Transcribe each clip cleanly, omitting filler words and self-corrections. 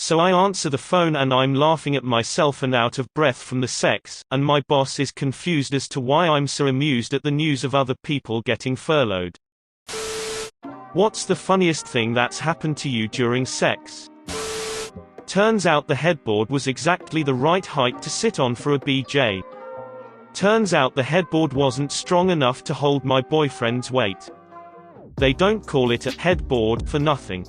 So I answer the phone and I'm laughing at myself and out of breath from the sex, and my boss is confused as to why I'm so amused at the news of other people getting furloughed. What's the funniest thing that's happened to you during sex? Turns out the headboard was exactly the right height to sit on for a BJ. Turns out the headboard wasn't strong enough to hold my boyfriend's weight. They don't call it a headboard for nothing.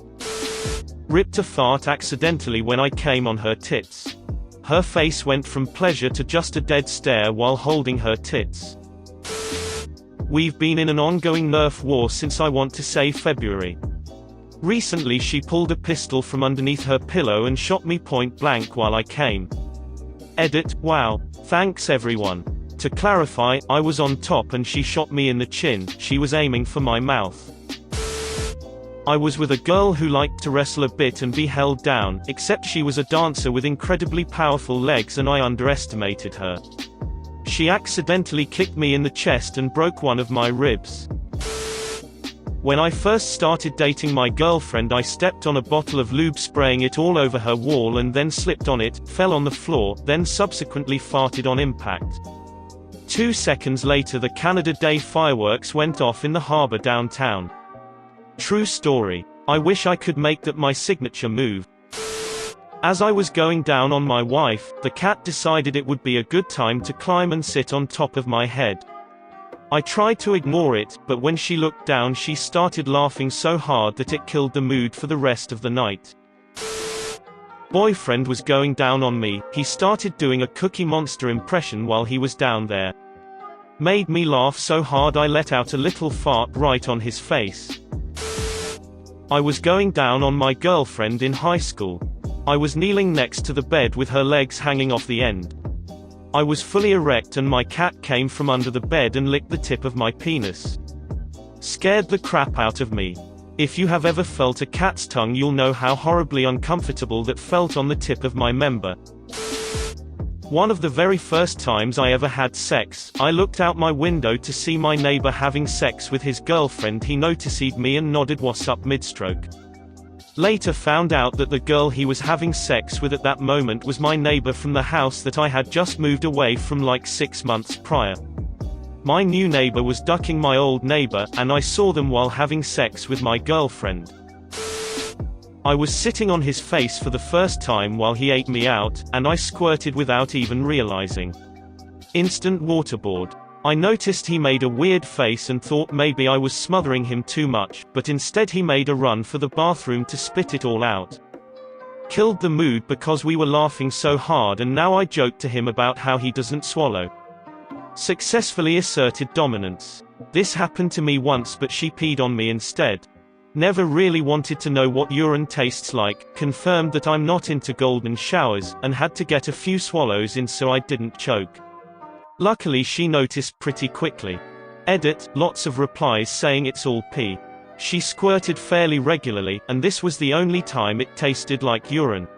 Ripped a fart accidentally when I came on her tits. Her face went from pleasure to just a dead stare while holding her tits. We've been in an ongoing Nerf war since I want to say February. Recently she pulled a pistol from underneath her pillow and shot me point blank while I came. Edit, wow. Thanks everyone. To clarify, I was on top and she shot me in the chin, she was aiming for my mouth. I was with a girl who liked to wrestle a bit and be held down, except she was a dancer with incredibly powerful legs and I underestimated her. She accidentally kicked me in the chest and broke one of my ribs. When I first started dating my girlfriend, I stepped on a bottle of lube, spraying it all over her wall, and then slipped on it, fell on the floor, then subsequently farted on impact. 2 seconds later the Canada Day fireworks went off in the harbor downtown. True story. I wish I could make that my signature move. As I was going down on my wife, the cat decided it would be a good time to climb and sit on top of my head. I tried to ignore it, but when she looked down she started laughing so hard that it killed the mood for the rest of the night. Boyfriend was going down on me, he started doing a Cookie Monster impression while he was down there. Made me laugh so hard I let out a little fart right on his face. I was going down on my girlfriend in high school. I was kneeling next to the bed with her legs hanging off the end. I was fully erect and my cat came from under the bed and licked the tip of my penis. Scared the crap out of me. If you have ever felt a cat's tongue, you'll know how horribly uncomfortable that felt on the tip of my member. One of the very first times I ever had sex, I looked out my window to see my neighbor having sex with his girlfriend. He noticed me and nodded "What's up" mid-stroke. Later found out that the girl he was having sex with at that moment was my neighbor from the house that I had just moved away from like 6 months prior. My new neighbor was ducking my old neighbor, and I saw them while having sex with my girlfriend. I was sitting on his face for the first time while he ate me out, and I squirted without even realizing. Instant waterboard. I noticed he made a weird face and thought maybe I was smothering him too much, but instead he made a run for the bathroom to spit it all out. Killed the mood because we were laughing so hard, and now I joke to him about how he doesn't swallow. Successfully asserted dominance. This happened to me once, but she peed on me instead. Never really wanted to know what urine tastes like, confirmed that I'm not into golden showers, and had to get a few swallows in so I didn't choke. Luckily she noticed pretty quickly. Edit, lots of replies saying it's all pee. She squirted fairly regularly, and this was the only time it tasted like urine.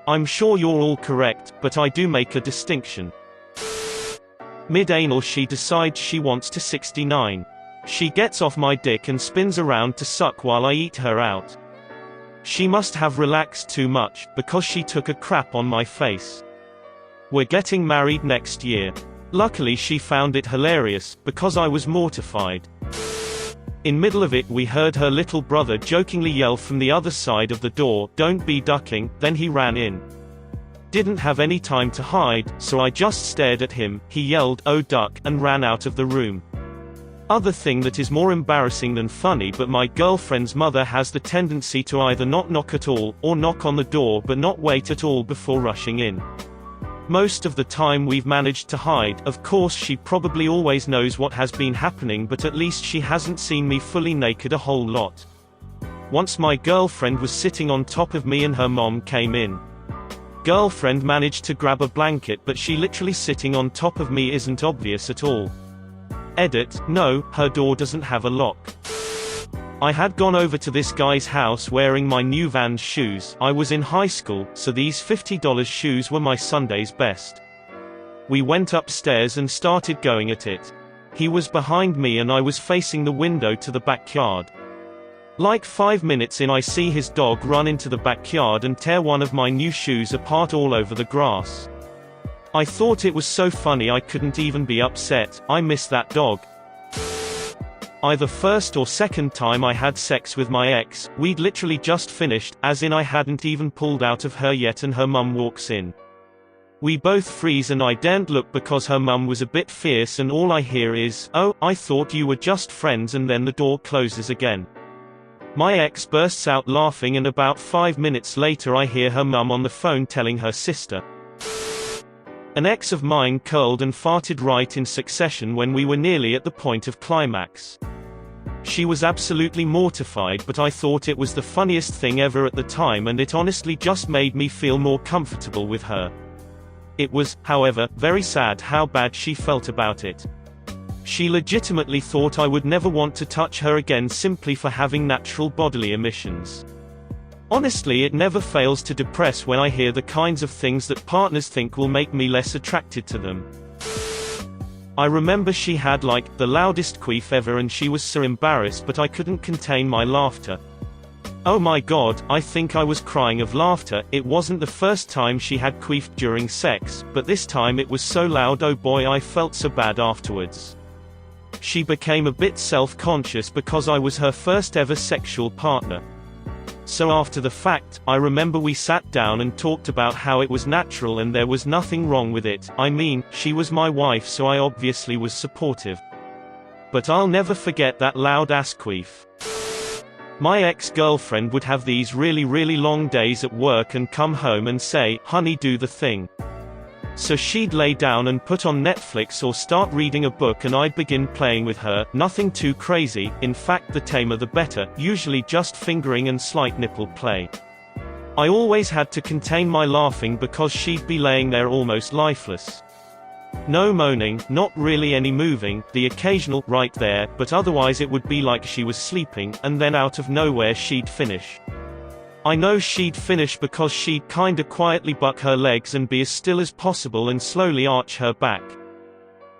I'm sure you're all correct, but I do make a distinction. Mid-anal she decides she wants to 69. She gets off my dick and spins around to suck while I eat her out. She must have relaxed too much, because she took a crap on my face. We're getting married next year. Luckily she found it hilarious, because I was mortified. In middle of it we heard her little brother jokingly yell from the other side of the door, "Don't be ducking," then he ran in. Didn't have any time to hide, so I just stared at him, he yelled, "Oh duck," and ran out of the room. Other thing that is more embarrassing than funny, but my girlfriend's mother has the tendency to either not knock at all, or knock on the door but not wait at all before rushing in. Most of the time we've managed to hide. Of course she probably always knows what has been happening, but at least she hasn't seen me fully naked a whole lot. Once my girlfriend was sitting on top of me and her mom came in. Girlfriend managed to grab a blanket, but she literally sitting on top of me isn't obvious at all. Edit, no, her door doesn't have a lock. I had gone over to this guy's house wearing my new Vans shoes. I was in high school, so these $50 shoes were my Sunday's best. We went upstairs and started going at it. He was behind me and I was facing the window to the backyard. Like 5 minutes in, I see his dog run into the backyard and tear one of my new shoes apart all over the grass. I thought it was so funny I couldn't even be upset. I miss that dog. Either first or second time I had sex with my ex, we'd literally just finished, as in I hadn't even pulled out of her yet and her mum walks in. We both freeze and I daren't look because her mum was a bit fierce and all I hear is, "Oh, I thought you were just friends," and then the door closes again. My ex bursts out laughing and about 5 minutes later I hear her mum on the phone telling her sister. An ex of mine curled and farted right in succession when we were nearly at the point of climax. She was absolutely mortified, but I thought it was the funniest thing ever at the time and it honestly just made me feel more comfortable with her. It was, however, very sad how bad she felt about it. She legitimately thought I would never want to touch her again simply for having natural bodily emissions. Honestly, it never fails to depress when I hear the kinds of things that partners think will make me less attracted to them. I remember she had like the loudest queef ever and she was so embarrassed, but I couldn't contain my laughter. Oh my god, I think I was crying of laughter. It wasn't the first time she had queefed during sex, but this time it was so loud, oh boy, I felt so bad afterwards. She became a bit self-conscious because I was her first ever sexual partner. So after the fact, I remember we sat down and talked about how it was natural and there was nothing wrong with it. I mean, she was my wife, so I obviously was supportive. But I'll never forget that loud ass queef. My ex-girlfriend would have these really long days at work and come home and say, "Honey, do the thing." So she'd lay down and put on Netflix or start reading a book and I'd begin playing with her, nothing too crazy, in fact the tamer the better, usually just fingering and slight nipple play. I always had to contain my laughing because she'd be laying there almost lifeless. No moaning, not really any moving, the occasional right there, but otherwise it would be like she was sleeping, and then out of nowhere she'd finish. I know she'd finish because she'd kinda quietly buck her legs and be as still as possible and slowly arch her back.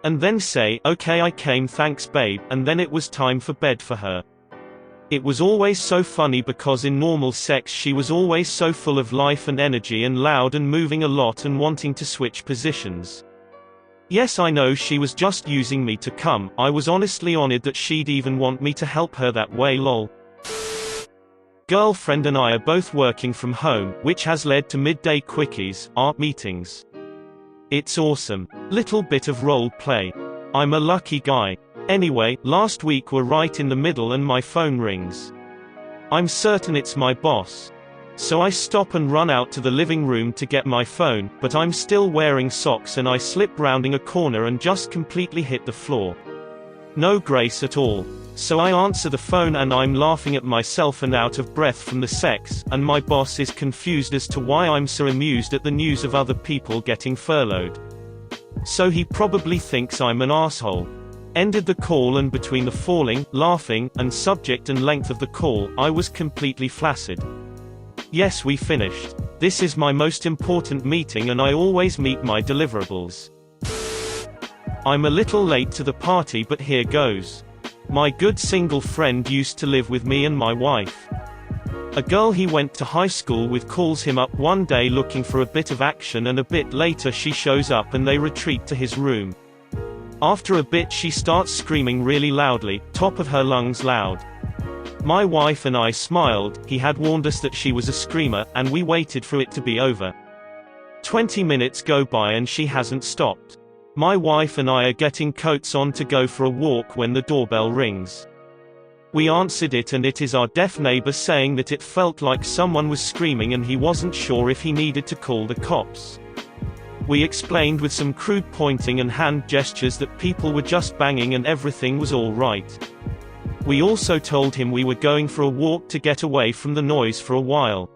And then say, "Okay, I came, thanks babe," and then it was time for bed for her. It was always so funny because in normal sex she was always so full of life and energy and loud and moving a lot and wanting to switch positions. Yes, I know she was just using me to come. I was honestly honored that she'd even want me to help her that way, lol. Girlfriend and I are both working from home, which has led to midday quickies, art meetings. It's awesome. Little bit of role play. I'm a lucky guy. Anyway, last week we're right in the middle and my phone rings. I'm certain it's my boss. So I stop and run out to the living room to get my phone, but I'm still wearing socks and I slip rounding a corner and just completely hit the floor. No grace at all. So I answer the phone and I'm laughing at myself and out of breath from the sex, and my boss is confused as to why I'm so amused at the news of other people getting furloughed. So he probably thinks I'm an asshole. Ended the call, and between the falling, laughing, and subject and length of the call, I was completely flaccid. Yes, we finished. This is my most important meeting and I always meet my deliverables. I'm a little late to the party, but here goes. My good single friend used to live with me and my wife. A girl he went to high school with calls him up one day looking for a bit of action, and a bit later she shows up and they retreat to his room. After a bit she starts screaming really loudly, top of her lungs loud. My wife and I smiled. He had warned us that she was a screamer, and we waited for it to be over. 20 minutes go by and she hasn't stopped. My wife and I are getting coats on to go for a walk when the doorbell rings. We answered it and it is our deaf neighbor saying that it felt like someone was screaming and he wasn't sure if he needed to call the cops. We explained with some crude pointing and hand gestures that people were just banging and everything was all right. We also told him we were going for a walk to get away from the noise for a while.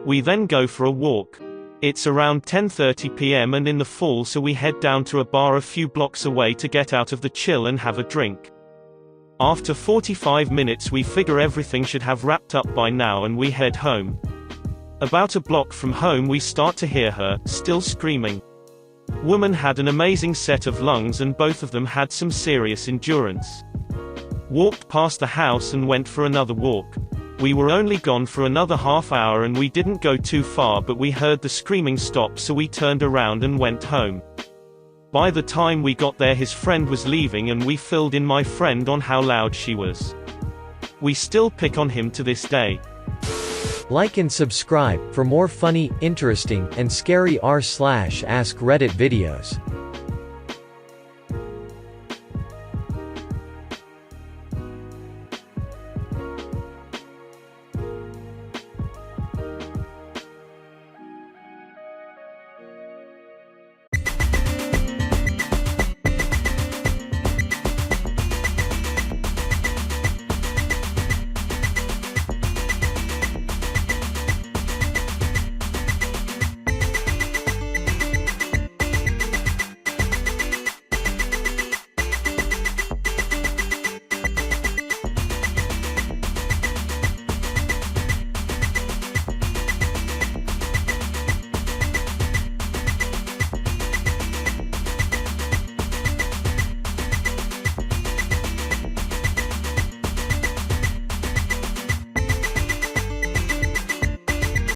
We then go for a walk. It's around 10:30 p.m. and in the fall, so we head down to a bar a few blocks away to get out of the chill and have a drink. After 45 minutes we figure everything should have wrapped up by now and we head home. About a block from home we start to hear her, still screaming. Woman had an amazing set of lungs and both of them had some serious endurance. Walked past the house and went for another walk. We were only gone for another half hour and we didn't go too far, but we heard the screaming stop, so we turned around and went home. By the time we got there, his friend was leaving and we filled in my friend on how loud she was. We still pick on him to this day. Like and subscribe for more funny, interesting, and scary r/ask Reddit videos.